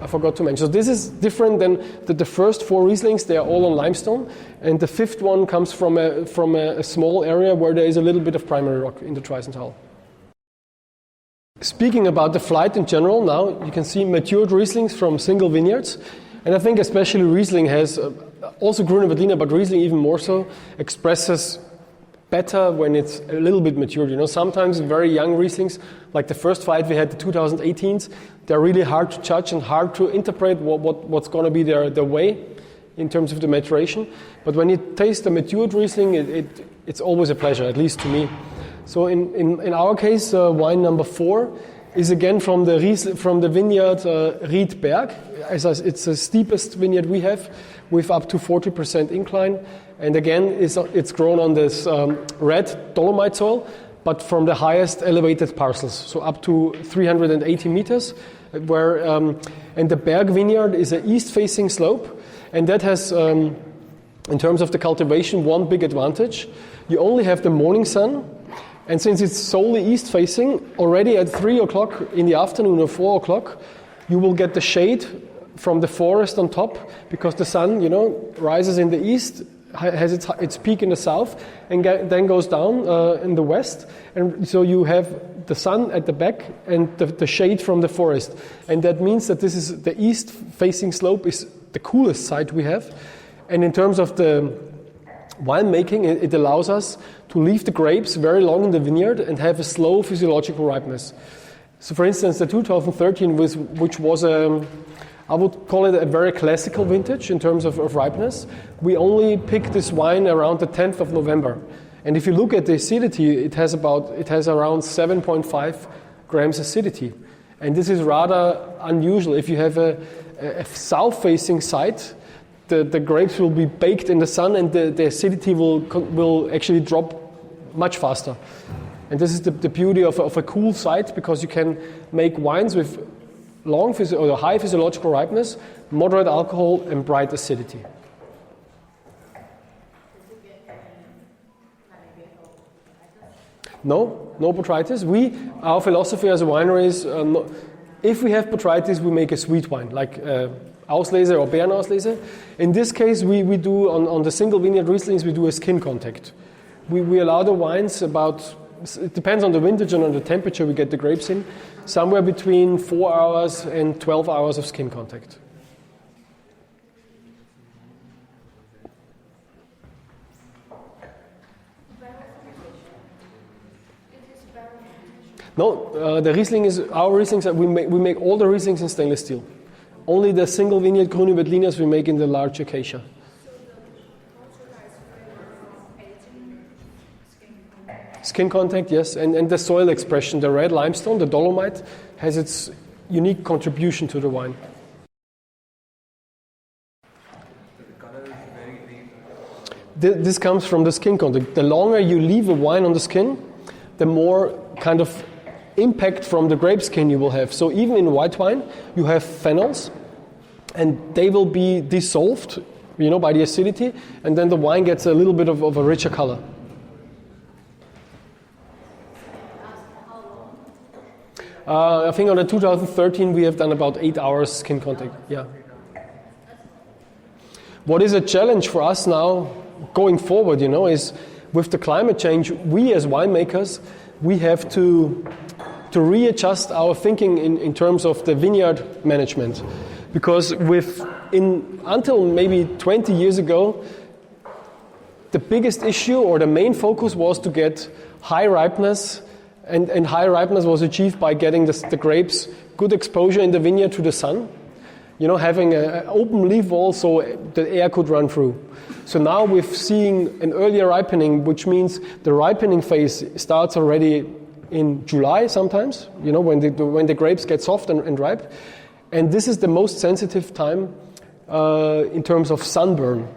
I forgot to mention. So this is different than the first four Rieslings. They are all on limestone, and the fifth one comes from a small area where there is a little bit of primary rock in the Traisental. Speaking about the flight in general, now you can see matured Rieslings from single vineyards. And I think especially Riesling has, also Grüner Veltliner, but Riesling even more so, expresses better when it's a little bit matured. You know, sometimes very young Rieslings, like the first flight we had, the 2018s, they're really hard to judge and hard to interpret what's going to be their way in terms of the maturation. But when you taste a matured Riesling, it's always a pleasure, at least to me. So in our case, wine number 4 is again from the vineyard Ried Berg. It's the steepest vineyard we have, with up to 40% incline. And again, it's grown on this red dolomite soil, but from the highest elevated parcels, so up to 380 meters. And the Berg vineyard is an east-facing slope, and that has, in terms of the cultivation, one big advantage. You only have the morning sun. And since it's solely east-facing, already at 3 o'clock in the afternoon or 4 o'clock, you will get the shade from the forest on top, because the sun, rises in the east, has its peak in the south, and then goes down in the west. And so you have the sun at the back and the shade from the forest. And that means that this is the east-facing slope is the coolest side we have. And in terms of the winemaking, it allows us to leave the grapes very long in the vineyard and have a slow physiological ripeness. So for instance, the 2013, which was I would call it a very classical vintage in terms of ripeness, we only picked this wine around the 10th of November. And if you look at the acidity, it has around 7.5 grams acidity. And this is rather unusual. If you have a south-facing site, the grapes will be baked in the sun, and the acidity will actually drop much faster. And this is the beauty of a cool site, because you can make wines with or high physiological ripeness, moderate alcohol, and bright acidity. No botrytis. Our philosophy as a winery is, if we have botrytis, we make a sweet wine, like Auslese or Beerenauslese. In this case, we do, on the single vineyard Rieslings, we do a skin contact. We allow the wines it depends on the vintage and on the temperature we get the grapes in, somewhere between 4 hours and 12 hours of skin contact. No, the Riesling is our Rieslings. We make all the Rieslings in stainless steel. Only the single vineyard Grüner Veltliners we make in the large acacia. Skin contact, yes, and the soil expression, the red limestone, the dolomite, has its unique contribution to the wine. This comes from the skin contact. The longer you leave a wine on the skin, the more kind of impact from the grape skin you will have. So even in white wine, you have phenols, and they will be dissolved, by the acidity, and then the wine gets a little bit of a richer color. I think on the 2013 we have done about 8 hours skin contact. Yeah. What is a challenge for us now going forward, is with the climate change, we as winemakers, we have to readjust our thinking in terms of the vineyard management, because until maybe 20 years ago, the biggest issue or the main focus was to get high ripeness. And high ripeness was achieved by getting the grapes good exposure in the vineyard to the sun, having an open leaf wall so the air could run through. So now we're seeing an earlier ripening, which means the ripening phase starts already in July sometimes, when the grapes get soft and ripe. And this is the most sensitive time in terms of sunburn.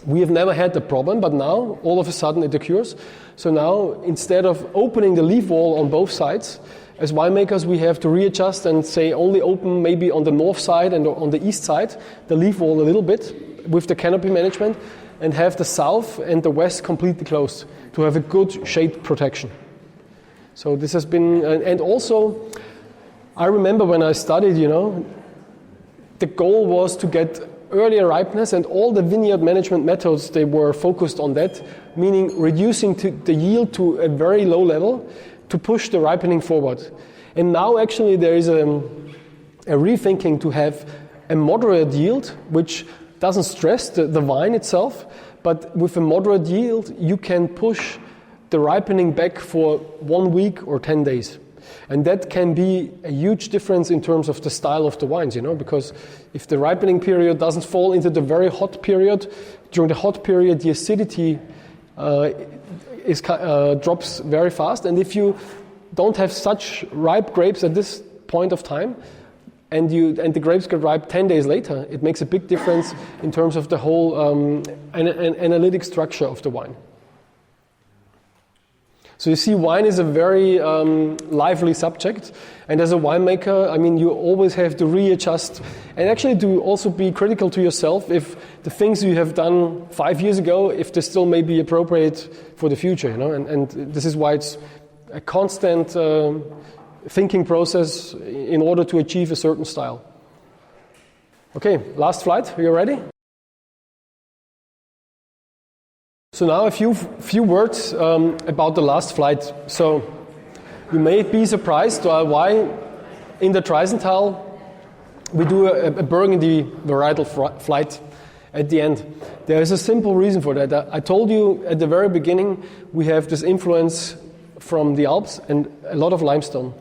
We have never had the problem, but now all of a sudden it occurs. So now, instead of opening the leaf wall on both sides, as winemakers we have to readjust and say only open maybe on the north side and on the east side, the leaf wall a little bit with the canopy management, and have the south and the west completely closed to have a good shade protection. So this has been, and also I remember when I studied, the goal was to get earlier ripeness, and all the vineyard management methods, they were focused on that, meaning reducing the yield to a very low level to push the ripening forward. And now actually there is a rethinking to have a moderate yield, which doesn't stress the vine itself, but with a moderate yield you can push the ripening back for 1 week or 10 days. And that can be a huge difference in terms of the style of the wines, because if the ripening period doesn't fall into the very hot period, during the hot period the acidity drops very fast. And if you don't have such ripe grapes at this point of time, and the grapes get ripe 10 days later, it makes a big difference in terms of the whole analytic structure of the wine. So you see, wine is a very lively subject, and as a winemaker, you always have to readjust and actually to also be critical to yourself if the things you have done 5 years ago, if they still may be appropriate for the future, and this is why it's a constant thinking process in order to achieve a certain style. Okay, last flight, are you ready? So now a few words about the last flight. So you may be surprised why in the Traisental we do a Burgundy varietal flight at the end. There is a simple reason for that. I told you at the very beginning we have this influence from the Alps and a lot of limestone.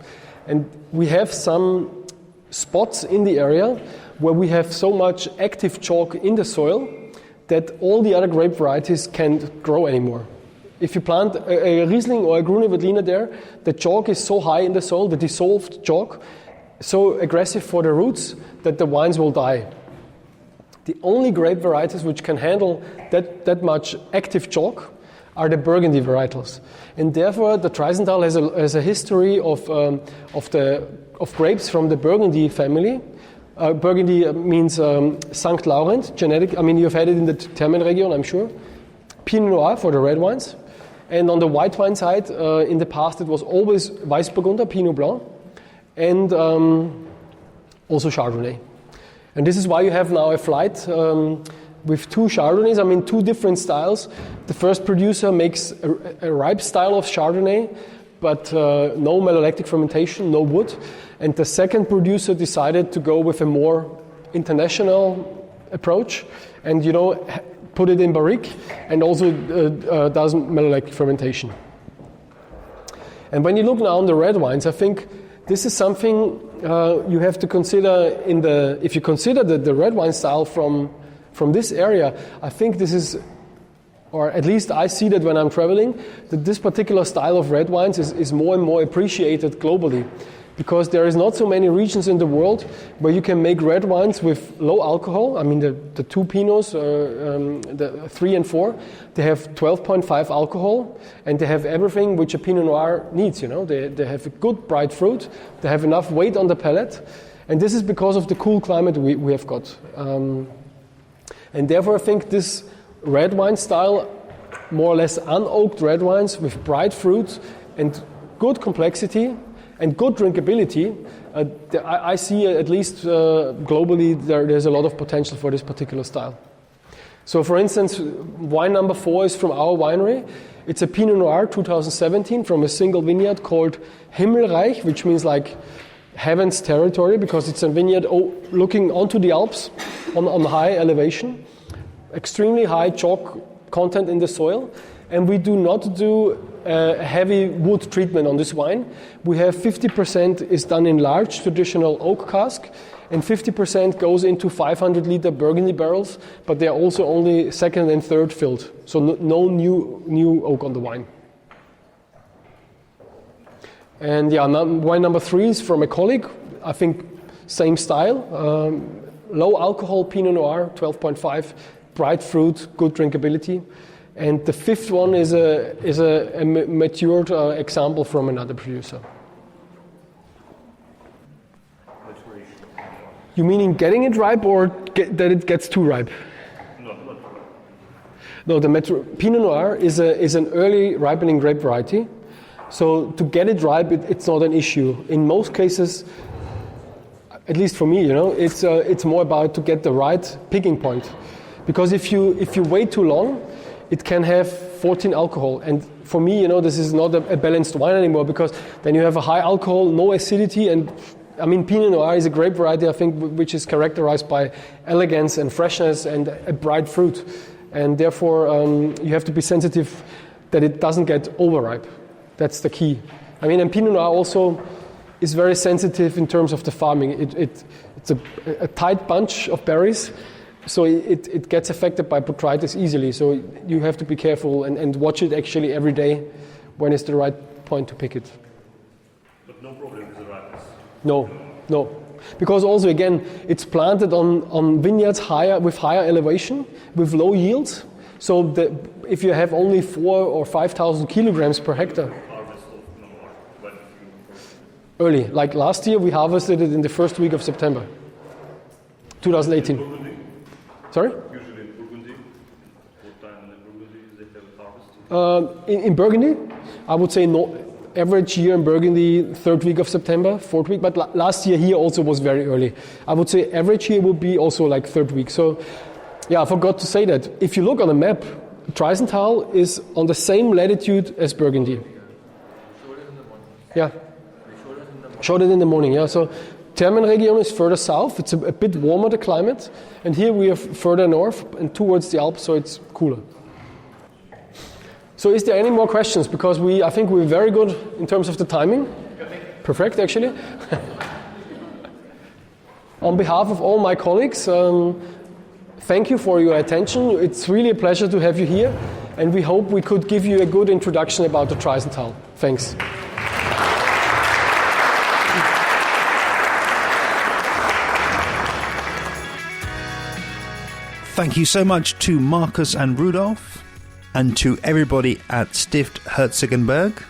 And we have some spots in the area where we have so much active chalk in the soil that all the other grape varieties can't grow anymore. If you plant a Riesling or a Grüner Veltliner there, the chalk is so high in the soil, the dissolved chalk, so aggressive for the roots that the wines will die. The only grape varieties which can handle that much active chalk are the Burgundy varietals. And therefore, the Traisental has a history of grapes from the Burgundy family. Burgundy means St. Laurent, genetic. I mean, you've had it in the Termen region, I'm sure. Pinot Noir for the red wines. And on the white wine side, in the past, it was always Weißburgunder, Pinot Blanc, and also Chardonnay. And this is why you have now a flight with two Chardonnays, I mean, two different styles. The first producer makes a ripe style of Chardonnay, but no malolactic fermentation, no wood. And the second producer decided to go with a more international approach and, put it in barrique and also does malolactic fermentation. And when you look now on the red wines, I think this is something you have to consider if you consider the red wine style from this area. I think this is, or at least I see that when I'm traveling, that this particular style of red wines is more and more appreciated globally, because there is not so many regions in the world where you can make red wines with low alcohol. I mean, the two Pinots, the 3 and 4, they have 12.5 alcohol, and they have everything which a Pinot Noir needs. They have a good bright fruit, they have enough weight on the palate, and this is because of the cool climate we have got. And therefore, I think this red wine style, more or less unoaked red wines with bright fruit and good complexity and good drinkability, I see at least globally there's a lot of potential for this particular style. So for instance, wine number 4 is from our winery. It's a Pinot Noir 2017 from a single vineyard called Himmelreich, which means like heaven's territory, because it's a vineyard looking onto the Alps on high elevation, extremely high chalk content in the soil, and we do not do a heavy wood treatment on this wine. We have 50% is done in large traditional oak cask, and 50% goes into 500-liter Burgundy barrels, but they are also only second and third filled, so no new oak on the wine. And wine number 3 is from a colleague. I think same style, low alcohol Pinot Noir, 12.5, bright fruit, good drinkability. And the 5th one is a matured example from another producer. Maturation. You meaning getting it ripe or that it gets too ripe? No, Pinot Noir is an early ripening grape variety. So to get it ripe, it's not an issue. In most cases, at least for me, it's more about to get the right picking point. Because if you wait too long, it can have 14 alcohol. And for me, this is not a balanced wine anymore, because then you have a high alcohol, no acidity. And I mean, Pinot Noir is a grape variety, I think, which is characterized by elegance and freshness and a bright fruit. And therefore, you have to be sensitive that it doesn't get overripe. That's the key. I mean, and Pinot Noir also is very sensitive in terms of the farming. It's a tight bunch of berries. So it gets affected by botrytis easily. So you have to be careful and watch it actually every day when it's the right point to pick it. But no problem with the ripeness? No. Because also, again, it's planted on vineyards with higher elevation, with low yields. So if you have only 4,000 or 5,000 kilograms per hectare. Harvest of Noir, when early. Like last year, we harvested it in the first week of September, 2018. Sorry? Usually in Burgundy, what time in Burgundy they have harvested? In Burgundy, I would say no. Average year in Burgundy, 3rd week of September, 4th week. But last year here also was very early. I would say average year would be also like 3rd week. So, I forgot to say that. If you look on a map, Traisental is on the same latitude as Burgundy. Yeah. Showed it in the morning. Yeah. So Termen region is further south. It's a bit warmer, the climate. And here we are further north and towards the Alps, so it's cooler. So is there any more questions? Because I think we're very good in terms of the timing. Perfect, actually. On behalf of all my colleagues, thank you for your attention. It's really a pleasure to have you here. And we hope we could give you a good introduction about the Traisental. Thanks. Thank you so much to Markus and Rudolf. And to everybody at Stift Herzigenberg,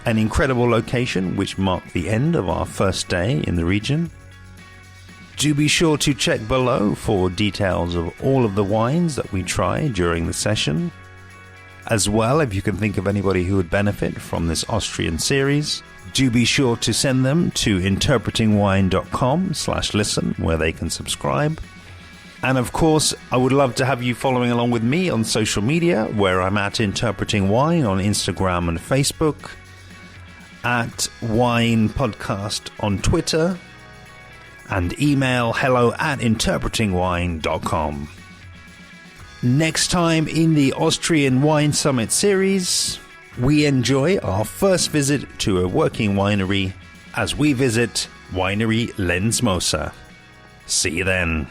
an incredible location which marked the end of our first day in the region. Do be sure to check below for details of all of the wines that we try during the session. As well, if you can think of anybody who would benefit from this Austrian series, do be sure to send them to interpretingwine.com/listen, where they can subscribe. And of course, I would love to have you following along with me on social media, where I'm at Interpreting Wine on Instagram and Facebook, at Wine Podcast on Twitter, and email hello@interpretingwine.com. Next time in the Austrian Wine Summit series, we enjoy our first visit to a working winery as we visit Winery Lenzmoser. See you then.